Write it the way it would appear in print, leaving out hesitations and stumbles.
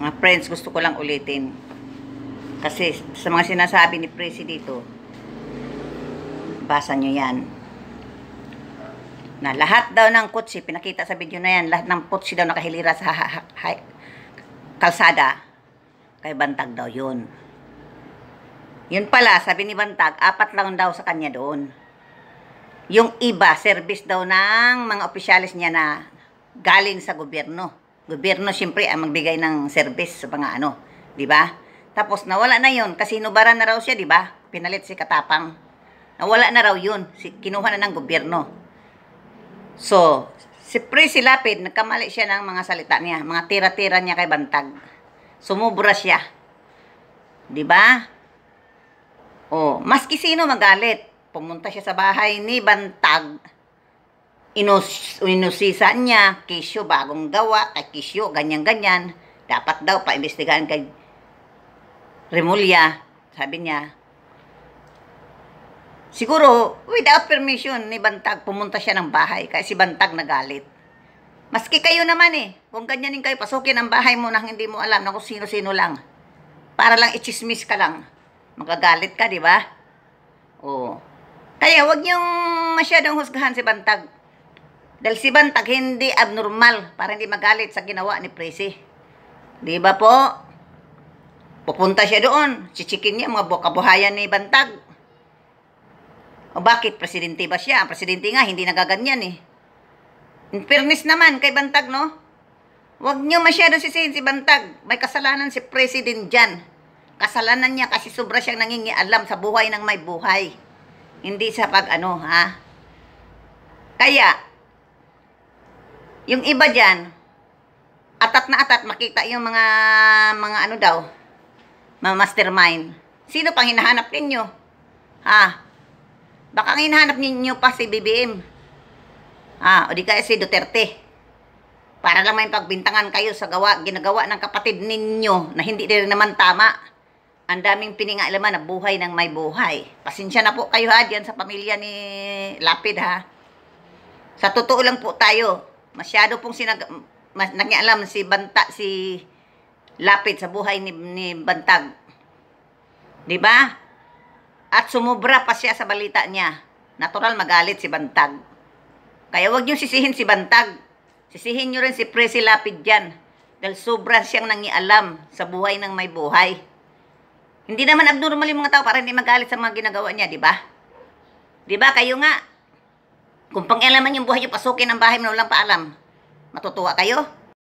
Mga friends, gusto ko lang ulitin. Kasi sa mga sinasabi ni Presi dito, basa nyo yan. Na lahat daw ng kutsi, pinakita sa video na yan, lahat ng kutsi daw nakahilira sa kalsada. Kay Bantag daw yun. Yun pala, sabi ni Bantag, 4 lang daw sa kanya doon. Yung iba, service daw ng mga opisyalis niya na galing sa gobyerno. Gobyerno, siyempre, ang magbigay ng service sa mga ano. Diba? Tapos, nawala na yun. Kasi hinubaran na raw siya, diba? Pinalit si Katapang. Nawala na raw yun. Kinuha na ng gobyerno. So, si Presi Lapid, nagkamali siya ng mga salita niya. Mga tira-tira niya kay Bantag. Sumubra siya. Diba? Oh, maski sino magalit. Pumunta siya sa bahay ni Bantag. Inusisa niya, kisyo, bagong gawa, kay kisyo, ganyan-ganyan. Dapat daw paimbestigahan kay Remulla. Sabi niya, siguro, without permission ni Bantag, pumunta siya ng bahay. Kaya si Bantag nagalit. Maski kayo naman kung ganyanin kayo, pasukin ang bahay mo na hindi mo alam na kung sino-sino lang. Para lang i-chismis ka lang. Magagalit ka, di ba? Oo. Kaya wag niyong masyadong husgahan si Bantag. Dahil si Bantag hindi abnormal para hindi magalit sa ginawa ni Presi. Di ba po? Pupunta siya doon. Chichikin niya mga kabuhayan ni Bantag. O bakit? Presidente ba siya? Ang presidente nga hindi nagaganyan In fairness naman kay Bantag, no? Wag niyo masyadong sisihin si Bantag. May kasalanan si President dyan. Kasalanan niya kasi sobra siyang nangingialam sa buhay ng may buhay. Hindi sa pag-ano, ha? Kaya, yung iba dyan, atat na atat, makita yung mga ano daw, mga mastermind. Sino pang hinahanap ninyo? Ha? Baka ang hinahanap ninyo pa si BBM. O di kaya si Duterte. Para lang may pagbintangan kayo sa ginagawa ng kapatid ninyo na hindi rin naman tama. Ang daming piningalaman na buhay ng may buhay. Pasensya na po kayo dyan sa pamilya ni Lapid Sa totoo lang po tayo, masyado pong nangialam si Lapid sa buhay ni Bantag. 'Di ba? At sumubra pa siya sa balita niya. Natural magalit si Bantag. Kaya wag niyo sisihin si Bantag. Sisihin niyo rin si Presi Lapid diyan. Dahil sobra siyang nangialam sa buhay ng may buhay. Hindi naman abnormal yung mga tao para hindi magalit sa mga ginagawa niya, 'di ba? 'Di ba kayo nga? Kung pang-alaman yung buhay niyo, pasukin ang bahay mo, walang paalam. Matutuwa kayo?